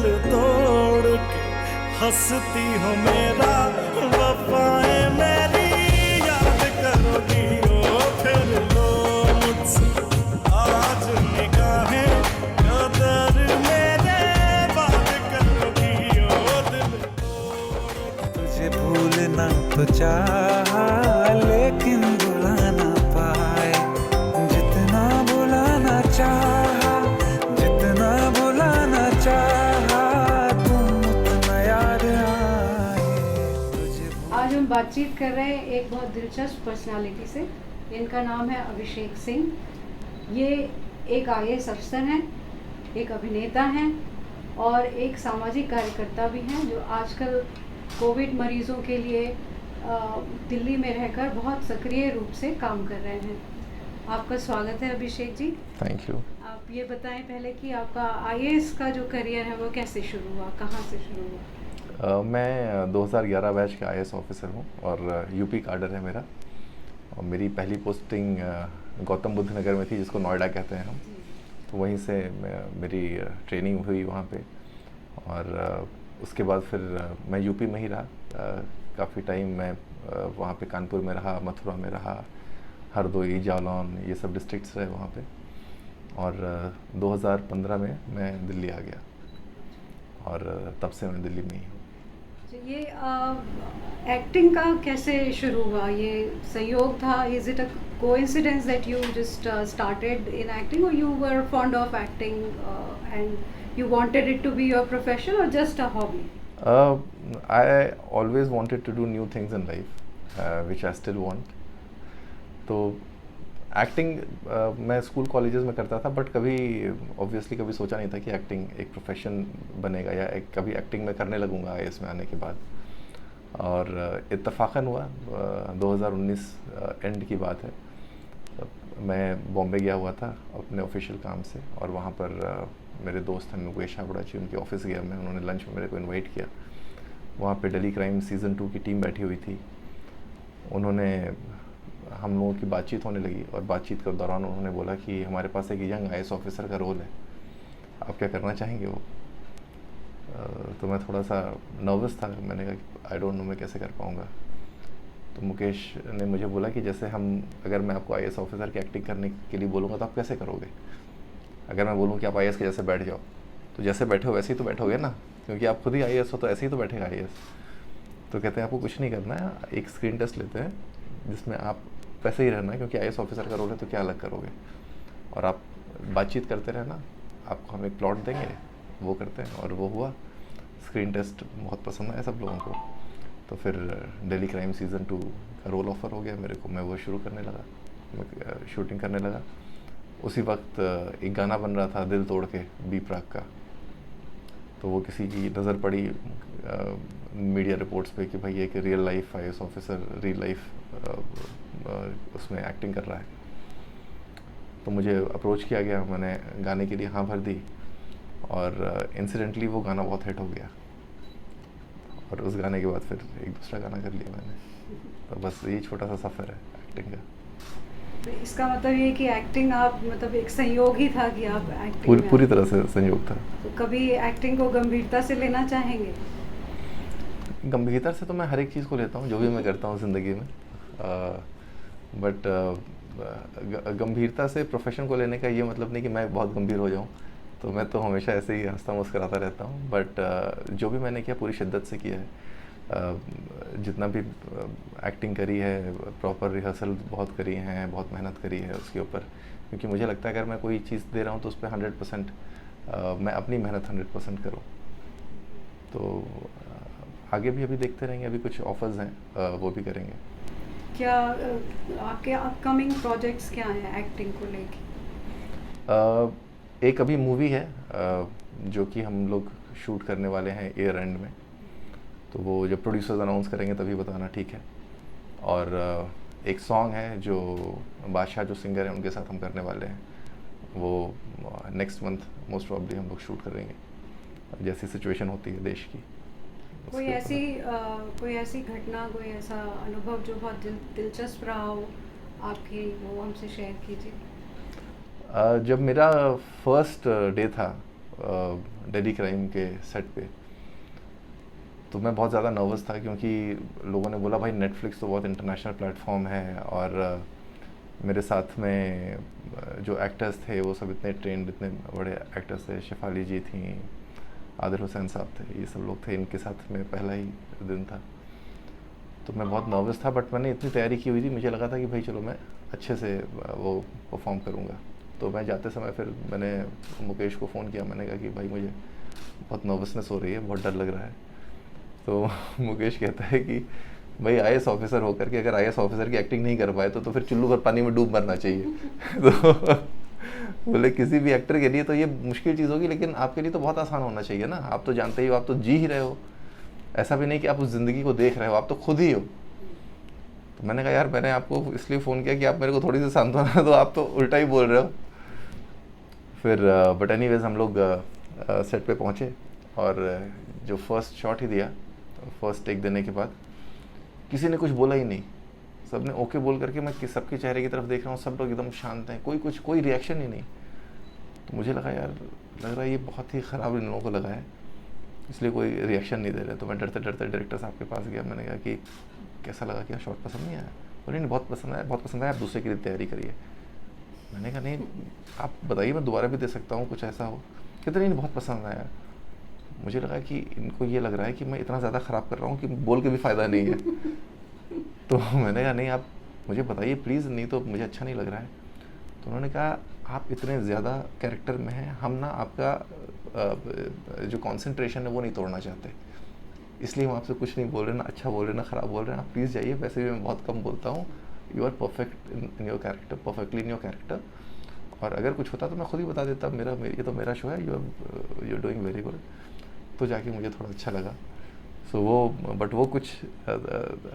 दिल तोड़ के हंसती हो मेरा वफाएं मेरी याद करोगी ओ फिर लो मुझसे आज निगाहें कदर मेरे बात करोगी ओ दिल तोड़ तुझे भूलना तो चाहा लेकिन भुला ना पाए जितना भुलाना चाहा जितना भुलाना चाहा तुम उतना याद आए तुझे आज हम बातचीत कर रहे हैं एक बहुत दिलचस्प पर्सनालिटी से। इनका नाम है अभिषेक सिंह। ये एक आईएएस अफसर हैं, एक अभिनेता हैं और एक सामाजिक कार्यकर्ता भी हैं जो आजकल कोविड मरीजों के लिए दिल्ली में रहकर बहुत सक्रिय रूप से काम कर रहे हैं। आपका स्वागत है अभिषेक जी। Thank you. आप ये बताएं पहले कि आपका आईएएस का जो करियर है वो कैसे शुरू हुआ, कहाँ से शुरू हुआ? मैं 2011 बैच का आईएएस ऑफिसर हूँ और यूपी काडर है मेरा। और मेरी पहली पोस्टिंग गौतम बुद्ध नगर में थी, जिसको नोएडा कहते हैं हम। तो वहीं से मेरी ट्रेनिंग हुई वहाँ पे। और उसके बाद फिर मैं यूपी में ही रहा काफ़ी टाइम। मैं वहाँ पे कानपुर में रहा, मथुरा में रहा, हरदोई, जालौन, ये सब डिस्ट्रिक्ट्स रहे वहाँ पे। और 2015 में मैं दिल्ली आ गया और तब से मैं दिल्ली में ही हूँ। ये एक्टिंग का कैसे शुरू हुआ? ये संयोग था? Is it a coincidence that you just started in acting और you were fond of acting and you wanted it to be your profession और just a hobby? I always wanted to do new things in life, which I still want. तो acting मैं school colleges में करता था, but कभी obviously कभी सोचा नहीं था कि एक्टिंग एक प्रोफेशन बनेगा या कभी एक्टिंग में करने लगूंगा आईएएस में आने के बाद। और इत्तफाकन हुआ 2019 एंड की बात है। मैं बॉम्बे गया हुआ था अपने ऑफिशियल काम से और वहाँ पर मेरे दोस्त हैं मुकेश हावड़ा जी, उनके ऑफिस गया मैं। उन्होंने लंच में मेरे को इनवाइट किया। वहाँ पे दिल्ली क्राइम सीज़न 2 की टीम बैठी हुई थी। उन्होंने हम लोगों की बातचीत होने लगी और बातचीत के दौरान उन्होंने बोला कि हमारे पास एक यंग आईएएस ऑफिसर का रोल है, आप क्या करना चाहेंगे वो? तो मैं थोड़ा सा नर्वस था। मैंने कहा आई डोंट नो मैं कैसे कर पाऊँगा। तो मुकेश ने मुझे बोला कि जैसे अगर मैं आपको आईएएस ऑफिसर की एक्टिंग करने के लिए बोलूँगा तो आप कैसे करोगे? अगर मैं बोलूँ कि आप आईएएस के जैसे बैठ जाओ, तो जैसे बैठे हो वैसे ही तो बैठोगे ना, क्योंकि आप खुद ही आईएएस हो तो ऐसे ही तो बैठेगा आईएएस। तो कहते हैं आपको कुछ नहीं करना है, एक स्क्रीन टेस्ट लेते हैं जिसमें आप वैसे ही रहना है, क्योंकि आईएएस ऑफिसर का रोल है तो क्या अलग करोगे, और आप बातचीत करते रहना, आपको हम एक प्लॉट देंगे, वो करते हैं। और वो हुआ। स्क्रीन टेस्ट बहुत पसंद आया सब लोगों को। तो फिर दिल्ली क्राइम सीज़न 2 का रोल ऑफ़र हो गया मेरे को। मैं वो शुरू करने लगा, मैं शूटिंग करने लगा। उसी वक्त एक गाना बन रहा था दिल तोड़ के, बी प्राक का। तो वो किसी की नज़र पड़ी मीडिया रिपोर्ट्स पे कि भाई एक real life IAS officer real life उसमें एक्टिंग कर रहा है। तो मुझे अप्रोच किया गया, मैंने गाने के लिए हाँ भर दी और इंसिडेंटली वो गाना बहुत हिट हो गया। और उस गाने के बाद फिर एक दूसरा गाना कर लिया मैंने। तो बस ये छोटा सा सफ़र है एक्टिंग का। तो इसका मतलब ये कि एक्टिंग आप मतलब एक संयोग ही था कि आप एक्टिंग पूरी तरह से संयोग था। तो कभी एक्टिंग को गंभीरता से लेना चाहेंगे? गंभीरता से तो मैं हर एक चीज़ को लेता हूँ जो भी मैं करता हूँ ज़िंदगी में। बट गंभीरता से प्रोफेशन को लेने का ये मतलब नहीं कि मैं बहुत गंभीर हो जाऊँ। तो मैं तो हमेशा ऐसे ही हंसता मुस्कुराता रहता हूँ। बट जो भी मैंने किया पूरी शिद्दत से किया है। जितना भी एक्टिंग करी है, प्रॉपर रिहर्सल बहुत करी हैं, बहुत मेहनत करी है उसके ऊपर। क्योंकि मुझे लगता है अगर मैं कोई चीज़ दे रहा हूँ तो उस पर 100% मैं अपनी मेहनत 100% करूँ। तो आगे भी अभी देखते रहेंगे, अभी कुछ ऑफर्स हैं वो भी करेंगे। क्या आपके अपकमिंग प्रोजेक्ट्स क्या हैं एक्टिंग को लेके? एक अभी मूवी है जो कि हम लोग शूट करने वाले हैं ईयर एंड में। तो वो जब प्रोड्यूसर्स अनाउंस करेंगे तभी बताना, ठीक है। और एक सॉन्ग है जो बादशाह जो सिंगर हैं उनके साथ हम करने वाले हैं, वो नेक्स्ट मंथ मोस्ट प्रॉब्ली हम लोग शूट करेंगे जैसी सिचुएशन होती है देश की। कोई ऐसी घटना, कोई ऐसा अनुभव जो बहुत दिलचस्प रहा हो आपके, वो हमसे शेयर कीजिए। जब मेरा फर्स्ट डे था दिल्ली क्राइम के सेट पे। तो मैं बहुत ज़्यादा नर्वस था क्योंकि लोगों ने बोला भाई नेटफ्लिक्स तो बहुत इंटरनेशनल प्लेटफॉर्म है, और मेरे साथ में जो एक्टर्स थे वो सब इतने ट्रेंड, इतने बड़े एक्टर्स थे। शेफाली जी थी, आदिल हुसैन साहब थे, ये सब लोग थे। इनके साथ में पहला ही दिन था, तो मैं बहुत नर्वस था, बट मैंने इतनी तैयारी की हुई थी, मुझे लगा था कि भाई चलो मैं अच्छे से वो परफॉर्म करूँगा। तो मैं जाते समय फिर मैंने मुकेश को फ़ोन किया, मैंने कहा कि भाई मुझे बहुत नर्वसनेस हो रही है, बहुत डर लग रहा है। तो मुकेश कहता है कि भाई आईएएस ऑफिसर होकर के अगर आईएएस ऑफिसर की एक्टिंग नहीं कर पाए तो फिर चुल्लू भर पानी में डूब मरना चाहिए। तो बोले किसी भी एक्टर के लिए तो ये मुश्किल चीज़ होगी, लेकिन आपके लिए तो बहुत आसान होना चाहिए ना, आप तो जानते ही हो, आप तो जी ही रहे हो, ऐसा भी नहीं कि आप उस ज़िंदगी को देख रहे हो, आप तो खुद ही हो। तो मैंने कहा यार मैंने आपको इसलिए फ़ोन किया कि आप मेरे को थोड़ी सी सांत्वना दो, आप तो उल्टा ही बोल रहे हो। फिर बट एनीवेज हम लोग सेट पे पहुँचे, और जो फर्स्ट शॉट ही दिया, फर्स्ट टेक देने के बाद किसी ने कुछ बोला ही नहीं, सब ने ओके बोल करके, मैं सबके चेहरे की तरफ देख रहा हूँ, सब लोग एकदम शांत हैं, कोई रिएक्शन ही नहीं। तो मुझे लगा यार लग रहा है ये बहुत ही ख़राब इन लोगों को लगा है, इसलिए कोई रिएक्शन नहीं दे रहे। तो मैं डरते डरते डायरेक्टर साहब के पास गया, मैंने कहा कि कैसा लगा, क्या शॉट पसंद नहीं आया? बोले नहीं बहुत पसंद आया, बहुत पसंद आया, आप दूसरे के लिए तैयारी करिए। मैंने कहा नहीं आप बताइए, मैं दोबारा भी दे सकता हूँ, कुछ ऐसा हो। कहते नहीं बहुत पसंद आया। मुझे लगा कि इनको ये लग रहा है कि मैं इतना ज़्यादा ख़राब कर रहा हूँ कि बोल के भी फ़ायदा नहीं है। तो मैंने कहा नहीं आप मुझे बताइए प्लीज़, नहीं तो मुझे अच्छा नहीं लग रहा है। तो उन्होंने कहा आप इतने ज़्यादा कैरेक्टर में हैं, हम ना आपका जो कंसंट्रेशन है वो नहीं तोड़ना चाहते, इसलिए हम आपसे कुछ नहीं बोल रहे, ना अच्छा बोल रहे ना ख़राब बोल रहे हैं, आप प्लीज़ जाइए। वैसे भी मैं बहुत कम बोलता हूँ, you are perfect in your character, perfectly in your character, और अगर कुछ होता तो मैं खुद ही बता देता, ये तो मेरा शो है, you are doing very good. तो जाके मुझे थोड़ा अच्छा लगा। सो वो कुछ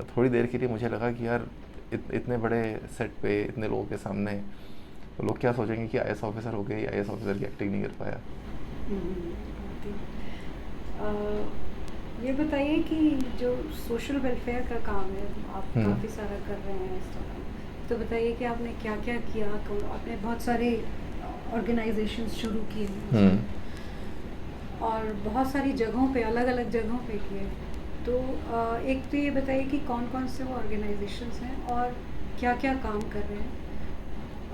थोड़ी देर के लिए मुझे लगा कि यार इतने बड़े सेट पे इतने लोगों के सामने तो लोग क्या सोचेंगे कि आईएएस ऑफिसर हो गए, आईएएस ऑफिसर की एक्टिंग नहीं कर पाया। ये बताइए कि जो सोशल वेलफेयर का काम है आप काफ़ी सारा कर रहे हैं इस दौरान, तो बताइए कि आपने क्या क्या किया। आपने बहुत सारे ऑर्गेनाइजेशंस शुरू किए और बहुत सारी जगहों पे, अलग अलग जगहों पे किए, तो एक तो ये बताइए कि कौन कौन से वो ऑर्गेनाइजेशंस हैं और क्या क्या काम कर रहे हैं,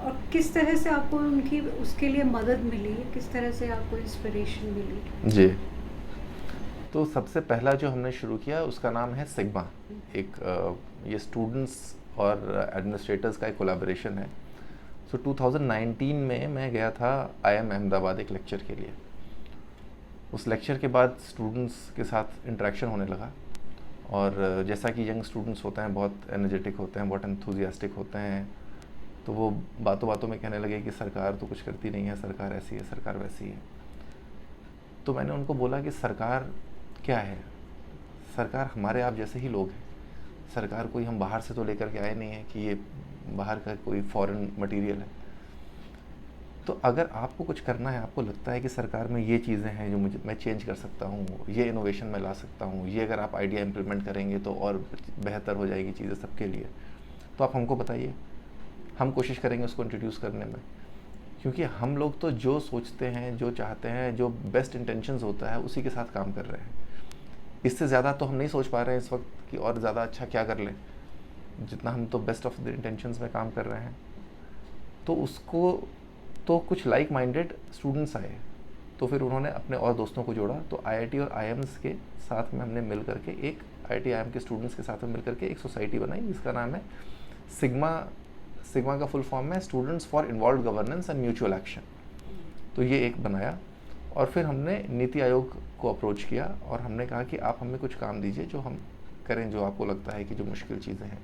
और किस तरह से आपको उनकी उसके लिए मदद मिली, किस तरह से आपको इंस्पिरेशन मिली। जी, तो सबसे पहला जो हमने शुरू किया उसका नाम है सिग्मा। एक ये स्टूडेंट्स और एडमिनिस्ट्रेटर्स का एक कोलैबोरेशन है। सो 2019 में मैं गया था IIM अहमदाबाद एक लेक्चर के लिए। उस लेक्चर के बाद स्टूडेंट्स के साथ इंटरेक्शन होने लगा, और जैसा कि यंग स्टूडेंट्स होते हैं, बहुत एनर्जेटिक होते हैं, बहुत एंथुजियास्टिक होते हैं, तो वो बातों बातों में कहने लगे कि सरकार तो कुछ करती नहीं है, सरकार ऐसी है, सरकार वैसी है। तो मैंने उनको बोला कि सरकार क्या है, सरकार हमारे आप जैसे ही लोग हैं, सरकार कोई हम बाहर से तो लेकर के आए नहीं है कि ये बाहर का कोई फॉरेन मटेरियल है। तो अगर आपको कुछ करना है, आपको लगता है कि सरकार में ये चीज़ें हैं जो मैं चेंज कर सकता हूँ, ये इनोवेशन मैं ला सकता हूँ, ये अगर आप आइडिया इम्प्लीमेंट करेंगे तो और बेहतर हो जाएगी चीज़ें सबके लिए, तो आप हमको बताइए, हम कोशिश करेंगे उसको इंट्रोड्यूस करने में। क्योंकि हम लोग तो जो सोचते हैं, जो चाहते हैं, जो बेस्ट इंटेंशंस होता है उसी के साथ काम कर रहे हैं। इससे ज़्यादा तो हम नहीं सोच पा रहे हैं इस वक्त कि और ज़्यादा अच्छा क्या कर लें, जितना हम तो बेस्ट ऑफ द इंटेंशंस में काम कर रहे हैं। तो उसको तो कुछ लाइक माइंडेड स्टूडेंट्स आए, तो फिर उन्होंने अपने और दोस्तों को जोड़ा। तो IIT और IIMs के साथ में हमने मिल करके एक IIT IIM के स्टूडेंट्स के साथ में मिल करके एक सोसाइटी बनाई जिसका नाम है सिग्मा। सिग्मा का फुल फॉर्म है students for involve governance and mutual action. तो ये एक बनाया, और फिर हमने नीति आयोग को अप्रोच किया और हमने कहा कि आप हमें कुछ काम दीजिए जो हम करें, जो आपको लगता है कि जो मुश्किल चीज़ें हैं।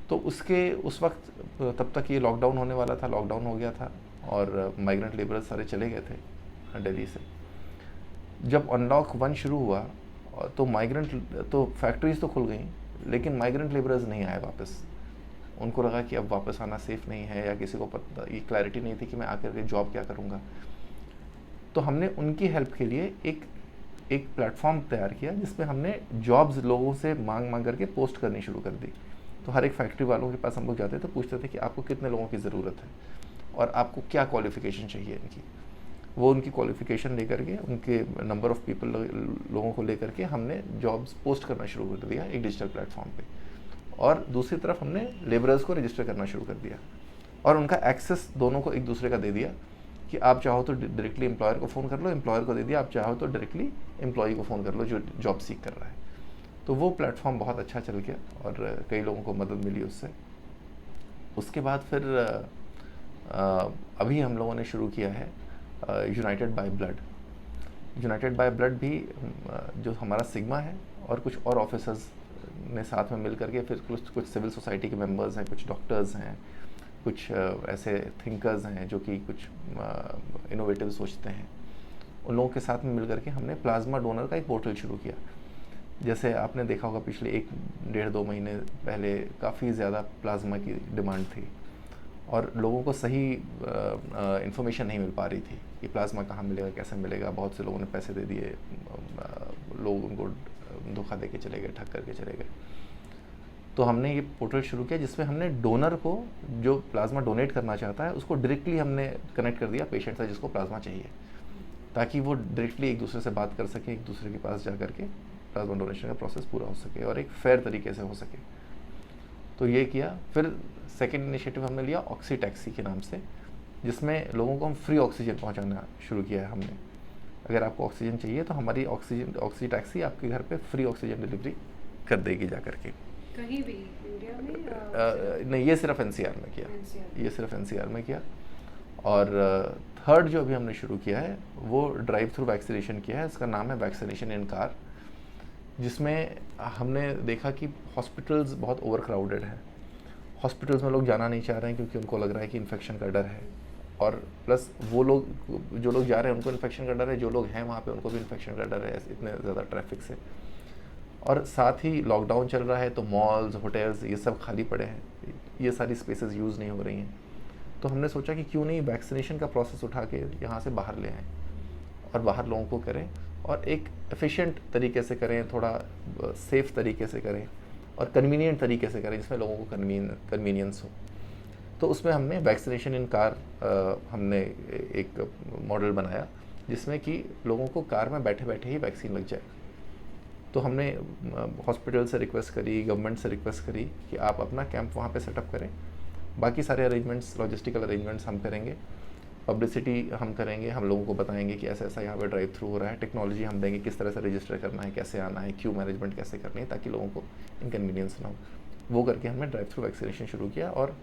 तो उस वक्त तब तक ये लॉकडाउन होने वाला था, लॉकडाउन हो गया था और माइग्रेंट लेबरर्स सारे चले गए थे दिल्ली से। जब अनलॉक 1 शुरू हुआ तो फैक्ट्रीज तो खुल गई, लेकिन माइग्रेंट लेबरर्स नहीं आए वापस। उनको लगा कि अब वापस आना सेफ़ नहीं है, या किसी को पता ये क्लैरिटी नहीं थी कि मैं आकर के जॉब क्या करूँगा। तो हमने उनकी हेल्प के लिए एक प्लेटफॉर्म तैयार किया जिसमें हमने जॉब्स लोगों से मांग करके पोस्ट करनी शुरू कर दी। तो हर एक फैक्ट्री वालों के पास हम लोग जाते थे, पूछते थे कि आपको कितने लोगों की ज़रूरत है और आपको क्या क्वालिफ़िकेशन चाहिए इनकी। वो उनकी क्वालिफ़िकेशन लेकर के, उनके नंबर ऑफ़ पीपल लोगों को लेकर के हमने जॉब्स पोस्ट करना शुरू कर दिया एक डिजिटल प्लेटफॉर्म पे। और दूसरी तरफ हमने लेबरर्स को रजिस्टर करना शुरू कर दिया और उनका एक्सेस दोनों को एक दूसरे का दे दिया कि आप चाहो तो डायरेक्टली एम्प्लॉयर को फ़ोन कर लो, एम्प्लॉयर को दे दिया, आप चाहो तो डायरेक्टली एम्प्लॉय को फ़ोन कर लो जो जॉब सीख कर रहा है। तो वो प्लेटफॉर्म बहुत अच्छा चल गया और कई लोगों को मदद मिली उससे। उसके बाद फिर अभी हम लोगों ने शुरू किया है United by blood. United by blood भी जो हमारा सिग्मा है और कुछ और ऑफिसर्स ने साथ में मिल करके, फिर कुछ सिविल सोसाइटी के मेंबर्स हैं, कुछ डॉक्टर्स हैं, कुछ ऐसे थिंकर्स हैं जो कि कुछ इनोवेटिव सोचते हैं, उन लोगों के साथ में मिल करके हमने प्लाज्मा डोनर का एक पोर्टल शुरू किया। जैसे आपने देखा होगा पिछले 1-1.5-2 महीने पहले काफ़ी ज़्यादा प्लाज्मा की डिमांड थी और लोगों को सही इन्फॉर्मेशन नहीं मिल पा रही थी कि प्लाज्मा कहाँ मिलेगा, कैसे मिलेगा। बहुत से लोगों ने पैसे दे दिए, लोग उनको धोखा दे के चले गए, ठग करके चले गए। तो हमने ये पोर्टल शुरू किया जिसमें हमने डोनर को, जो प्लाज्मा डोनेट करना चाहता है, उसको डायरेक्टली हमने कनेक्ट कर दिया पेशेंट से जिसको प्लाज्मा चाहिए, ताकि वो डायरेक्टली एक दूसरे से बात कर सके, एक दूसरे के पास जा करके प्लाज्मा डोनेशन का प्रोसेस पूरा हो सके और एक फेयर तरीके से हो सके। तो ये किया। फिर सेकेंड इनिशिएटिव हमने लिया ऑक्सी टैक्सी के नाम से, जिसमें लोगों को हम फ्री ऑक्सीजन पहुंचाना शुरू किया है हमने। अगर आपको ऑक्सीजन चाहिए तो हमारी ऑक्सी टैक्सी आपके घर पे फ्री ऑक्सीजन डिलीवरी कर देगी जा करके। कहीं भी इंडिया में नहीं, ये सिर्फ एनसीआर में किया, NCR ये सिर्फ एनसीआर में किया। और थर्ड जो अभी हमने शुरू किया है वो ड्राइव थ्रू वैक्सीनेशन किया है। इसका नाम है वैक्सीनेशन इन कार, जिसमें हमने देखा कि हॉस्पिटल्स बहुत ओवर क्राउडेड हैं। हॉस्पिटल्स में लोग जाना नहीं चाह रहे हैं क्योंकि उनको लग रहा है कि इन्फेक्शन का डर है, और प्लस वो लोग जो लोग जा रहे हैं उनको इन्फेक्शन का डर है, जो लोग हैं वहाँ पे उनको भी इन्फेक्शन का डर है इतने ज़्यादा ट्रैफिक से। और साथ ही लॉकडाउन चल रहा है तो मॉल्स, होटल्स ये सब खाली पड़े हैं, ये सारी स्पेसेस यूज़ नहीं हो रही हैं। तो हमने सोचा कि क्यों नहीं वैक्सीनेशन का प्रोसेस उठा के यहाँ से बाहर ले आएँ और बाहर लोगों को करें और एक एफिशिएंट तरीके से करें, थोड़ा सेफ़ तरीके से करें और कन्वीनियंट तरीके से करें जिसमें लोगों को कन्वीनियंस हो। तो उसमें हमने वैक्सीनेशन इन कार हमने एक मॉडल बनाया जिसमें कि लोगों को कार में बैठे बैठे ही वैक्सीन लग जाए। तो हमने हॉस्पिटल से रिक्वेस्ट करी, गवर्नमेंट से रिक्वेस्ट करी कि आप अपना कैंप वहाँ पे सेटअप करें, बाकी सारे अरेंजमेंट्स, लॉजिस्टिकल अरेंजमेंट्स हम करेंगे, पब्लिसिटी हम करेंगे, हम लोगों को बताएंगे कि ऐसा ऐसा यहाँ पे ड्राइव थ्रू हो रहा है, टेक्नोलॉजी हम देंगे किस तरह से रजिस्टर करना है, कैसे आना है, क्यू मैनेजमेंट कैसे करनी है ताकि लोगों को इनकन्वीनियंस ना हो। वो करके हमने ड्राइव थ्रू वैक्सीनेशन शुरू किया और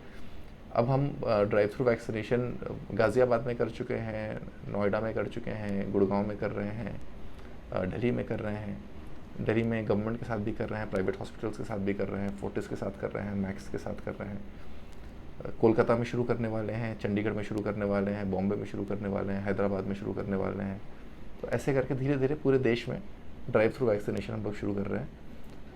अब हम ड्राइव थ्रू वैक्सीनेशन गाज़ियाबाद में कर चुके हैं, नोएडा में कर चुके हैं, गुड़गांव में कर रहे हैं, दिल्ली में कर रहे हैं। दिल्ली में गवर्नमेंट के साथ भी कर रहे हैं, प्राइवेट हॉस्पिटल्स के साथ भी कर रहे हैं, फोर्टिस के साथ कर रहे हैं, मैक्स के साथ कर रहे हैं, कोलकाता में शुरू करने वाले हैं, चंडीगढ़ में शुरू करने वाले हैं, बॉम्बे में शुरू करने वाले हैं, हैदराबाद में शुरू करने वाले हैं। तो ऐसे करके धीरे धीरे पूरे देश में ड्राइव थ्रू वैक्सीनेशन हम लोग शुरू कर रहे हैं।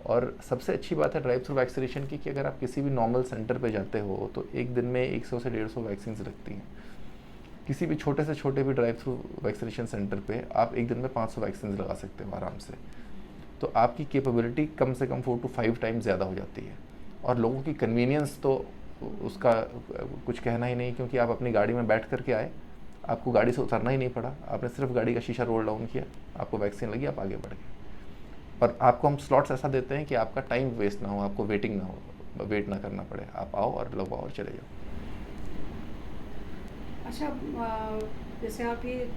और सबसे अच्छी बात है ड्राइव थ्रू वैक्सीनेशन की कि अगर आप किसी भी नॉर्मल सेंटर पे जाते हो तो एक दिन में 100 से 150 वैक्सीन लगती हैं। किसी भी छोटे से छोटे भी ड्राइव थ्रू वैक्सीनेशन सेंटर पे आप एक दिन में 500 वैक्सीन लगा सकते हो आराम से। तो आपकी कैपेबिलिटी कम से कम 4 to 5 टाइम्स ज़्यादा हो जाती है और लोगों की कन्वीनियंस तो उसका कुछ कहना ही नहीं, क्योंकि आप अपनी गाड़ी में बैठ करके आए, आपको गाड़ी से उतरना ही नहीं पड़ा, आपने सिर्फ गाड़ी का शीशा रोल डाउन किया, आपको वैक्सीन लगी, आप आगे बढ़ गए। और आपको हम स्लॉट्स ऐसा देते हैं कि आपका टाइम वेस्ट ना हो, आपको वेटिंग ना हो, वेट ना करना पड़े, आप आओ और लगवाओ और चले जाओ। अच्छा, जैसे आप ये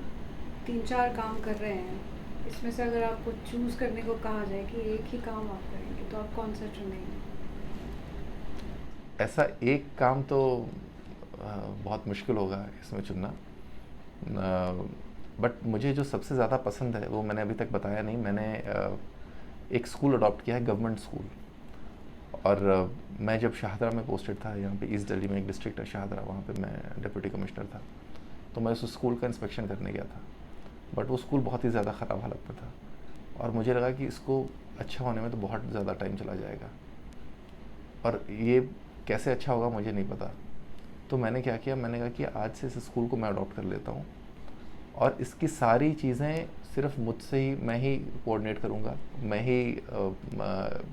3-4 काम कर रहे हैं, इसमें से अगर आपको चूज़ करने को कहा जाए कि एक ही काम आप करेंगे तो आप कौन सा चुनेंगे? ऐसा एक काम तो बहुत मुश्किल होगा इसमें चुनना, बट मुझे जो सबसे ज़्यादा पसंद है वो मैंने अभी तक बताया नहीं। मैंने एक स्कूल अडॉप्ट किया है, गवर्नमेंट स्कूल। और मैं जब शाहदरा में पोस्टेड था, यहाँ पे ईस्ट दिल्ली में एक डिस्ट्रिक्ट है शाहदरा, वहाँ पे मैं डिप्टी कमिश्नर था, तो मैं उस स्कूल का इंस्पेक्शन करने गया था। बट वो स्कूल बहुत ही ज़्यादा ख़राब हालत में था और मुझे लगा कि इसको अच्छा होने में तो बहुत ज़्यादा टाइम चला जाएगा और ये कैसे अच्छा होगा मुझे नहीं पता। तो मैंने क्या किया, मैंने कहा कि आज से इस स्कूल को मैं अडॉप्ट कर लेता हूँ और इसकी सारी चीज़ें सिर्फ मुझसे ही, मैं ही कोऑर्डिनेट करूँगा, मैं ही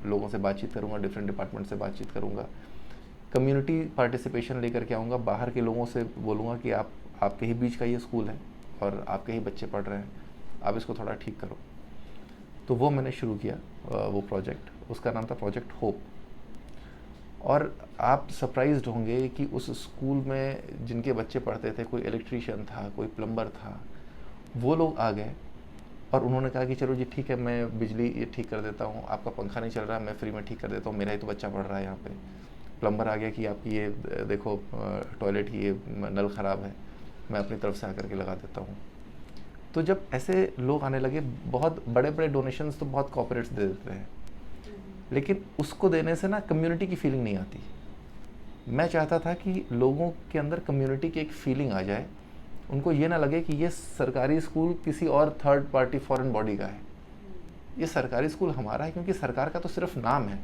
लोगों से बातचीत करूँगा, डिफरेंट डिपार्टमेंट से बातचीत करूँगा, कम्युनिटी पार्टिसिपेशन लेकर के आऊँगा, बाहर के लोगों से बोलूँगा कि आपके ही बीच का ये स्कूल है और आपके ही बच्चे पढ़ रहे हैं, आप इसको थोड़ा ठीक करो। तो वो मैंने शुरू किया वो प्रोजेक्ट, उसका नाम था प्रोजेक्ट होप। और आप सरप्राइज्ड होंगे कि उस स्कूल में जिनके बच्चे पढ़ते थे, कोई इलेक्ट्रीशियन था, कोई प्लम्बर था, वो लोग आ गए और उन्होंने कहा कि चलो जी ठीक है, मैं बिजली ये ठीक कर देता हूँ, आपका पंखा नहीं चल रहा, मैं फ्री में ठीक कर देता हूँ, मेरा ही तो बच्चा पढ़ रहा है यहाँ पे। प्लम्बर आ गया कि आपकी ये देखो टॉयलेट की ये नल ख़राब है, मैं अपनी तरफ से आकर के लगा देता हूँ। तो जब ऐसे लोग आने लगे, बहुत बड़े बड़े डोनेशंस तो बहुत कॉर्पोरेट्स दे देते हैं, लेकिन उसको देने से ना कम्युनिटी की फीलिंग नहीं आती। मैं चाहता था कि लोगों के अंदर कम्युनिटी की एक फीलिंग आ जाए, उनको ये ना लगे कि ये सरकारी स्कूल किसी और थर्ड पार्टी फॉरेन बॉडी का है, ये सरकारी स्कूल हमारा है, क्योंकि सरकार का तो सिर्फ नाम है,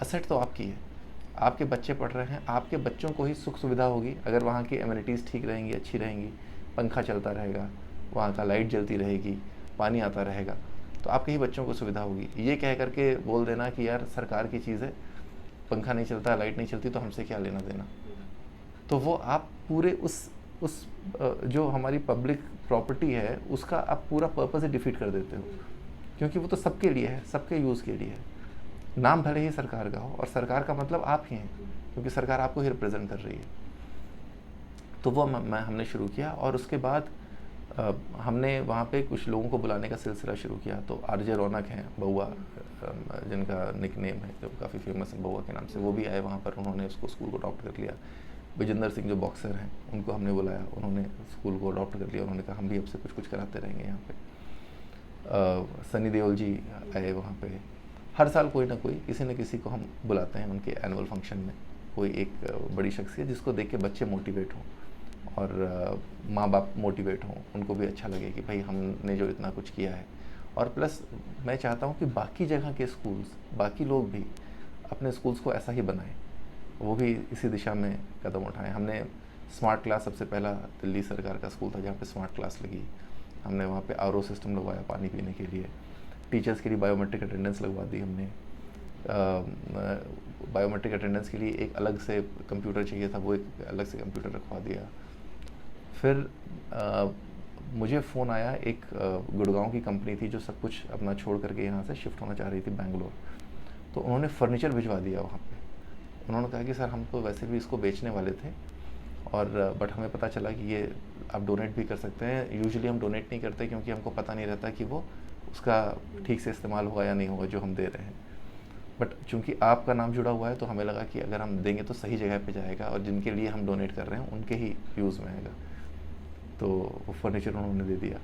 असेट तो आपकी है, आपके बच्चे पढ़ रहे हैं, आपके बच्चों को ही सुख सुविधा होगी अगर वहाँ की एमिनिटीज़ ठीक रहेंगी, अच्छी रहेंगी, पंखा चलता रहेगा, वहाँ का लाइट जलती रहेगी, पानी आता रहेगा, तो आपके ही बच्चों को सुविधा होगी। ये कह करके बोल देना कि यार सरकार की चीज़ है, पंखा नहीं चलता, लाइट नहीं चलती, तो हमसे क्या लेना देना, तो वो आप पूरे उस जो हमारी पब्लिक प्रॉपर्टी है उसका आप पूरा पर्पस ही डिफीट कर देते हो, क्योंकि वो तो सबके लिए है, सबके यूज़ के लिए है। नाम भले ही सरकार का हो, और सरकार का मतलब आप ही हैं, क्योंकि सरकार आपको ही रिप्रेजेंट कर रही है। तो वो हमने शुरू किया, और उसके बाद हमने वहाँ पे कुछ लोगों को बुलाने का सिलसिला शुरू किया। तो आरजे रौनक हैं, बउआ जिनका निक नेम है, जो काफ़ी फेमस है बउआ के नाम से, वो भी आए वहाँ पर, उन्होंने उसको स्कूल को अडॉप्ट कर लिया। विजेंदर सिंह जो बॉक्सर हैं, उनको हमने बुलाया, उन्होंने स्कूल को अडॉप्ट कर लिया, उन्होंने कहा हम भी अब से कुछ कुछ कराते रहेंगे यहाँ पे। सनी देओल जी आए वहाँ पे। हर साल कोई ना कोई, किसी न किसी को हम बुलाते हैं उनके एनुअल फंक्शन में, कोई एक बड़ी शख्सियत जिसको देख के बच्चे मोटिवेट हों और माँ बाप मोटिवेट हों, उनको भी अच्छा लगे कि भाई हमने जो इतना कुछ किया है। और प्लस मैं चाहता हूँ कि बाकी जगह के स्कूल्स, बाकी लोग भी अपने स्कूल्स को ऐसा ही बनाएं, वो भी इसी दिशा में कदम उठाएं। हमने स्मार्ट क्लास, सबसे पहला दिल्ली सरकार का स्कूल था जहाँ पे स्मार्ट क्लास लगी, हमने वहाँ पे आरओ सिस्टम लगवाया पानी पीने के लिए, टीचर्स के लिए बायोमेट्रिक अटेंडेंस लगवा दी हमने। बायोमेट्रिक अटेंडेंस के लिए एक अलग से कंप्यूटर चाहिए था, वो एक अलग से कंप्यूटर रखवा दिया। फिर मुझे फ़ोन आया, एक गुड़गांव की कंपनी थी जो सब कुछ अपना छोड़ करके यहाँ से शिफ्ट होना चाह रही थी बेंगलोर, तो उन्होंने फर्नीचर भिजवा दिया वहाँ पे। उन्होंने कहा कि सर हम तो वैसे भी इसको बेचने वाले थे, और बट हमें पता चला कि ये आप डोनेट भी कर सकते हैं। यूजुअली हम डोनेट नहीं करते क्योंकि हमको पता नहीं रहता कि वो उसका ठीक से इस्तेमाल होगा या नहीं होगा जो हम दे रहे हैं, बट चूंकि आपका नाम जुड़ा हुआ है तो हमें लगा कि अगर हम देंगे तो सही जगह पे जाएगा, और जिनके लिए हम डोनेट कर रहे हैं उनके ही यूज़ में आएगा। तो वो फर्नीचर उन्होंने दे दिया।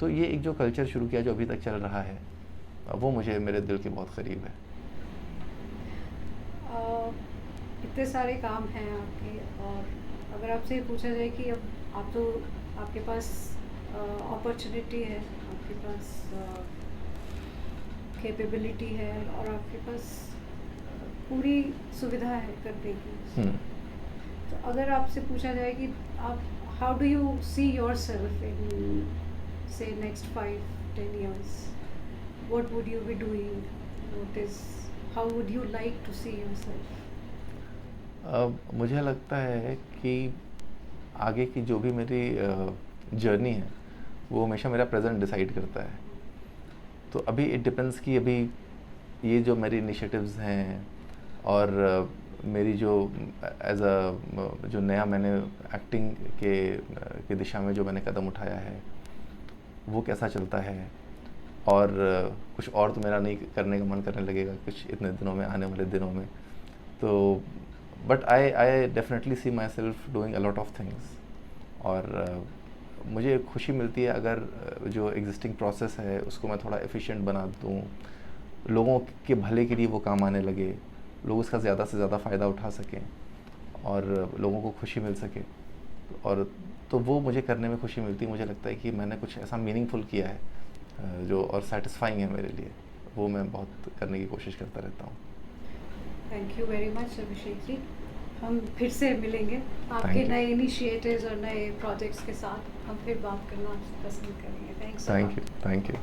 तो ये एक जो कल्चर शुरू किया जो अभी तक चल रहा है, वो मुझे मेरे दिल के बहुत करीब है। इतने सारे काम हैं आपके, और अगर आपसे ये पूछा जाए कि अब आप तो, आपके पास अपॉर्चुनिटी है, आपके पास कैपेबिलिटी है, और आपके पास पूरी सुविधा है करने की, तो अगर आपसे पूछा जाए कि आप how do you see yourself in say next 5-10 years, what would you be doing, how would you like to see yourself? मुझे लगता है कि आगे की जो भी मेरी जर्नी है वो हमेशा मेरा प्रेजेंट डिसाइड करता है। तो अभी इट डिपेंड्स कि अभी ये जो मेरी इनिशिएटिव्स हैं, और मेरी जो एज अ जो नया मैंने एक्टिंग के दिशा में जो मैंने कदम उठाया है वो कैसा चलता है, और कुछ और तो मेरा नहीं करने का मन करने लगेगा कुछ इतने दिनों में, आने वाले दिनों में। तो but I definitely see myself doing a lot of things, और मुझे खुशी मिलती है अगर जो एग्जिस्टिंग प्रोसेस है उसको मैं थोड़ा एफिशिएंट बना दूँ, लोगों के भले के लिए वो काम आने लगे, लोग उसका ज़्यादा से ज़्यादा फ़ायदा उठा सकें और लोगों को खुशी मिल सके, और तो वो मुझे करने में खुशी मिलती है। मुझे लगता है कि मैंने कुछ ऐसा मीनिंगफुल किया है जो और सेटिस्फाइंग है मेरे लिए, वो मैं बहुत करने की कोशिश करता रहता हूँ। Thank you very much Abhishek ji, हम फिर से मिलेंगे आपके नए इनिशिएटिव्स और नए प्रोजेक्ट्स के साथ, हम फिर बात करना पसंद करेंगे। Thank you.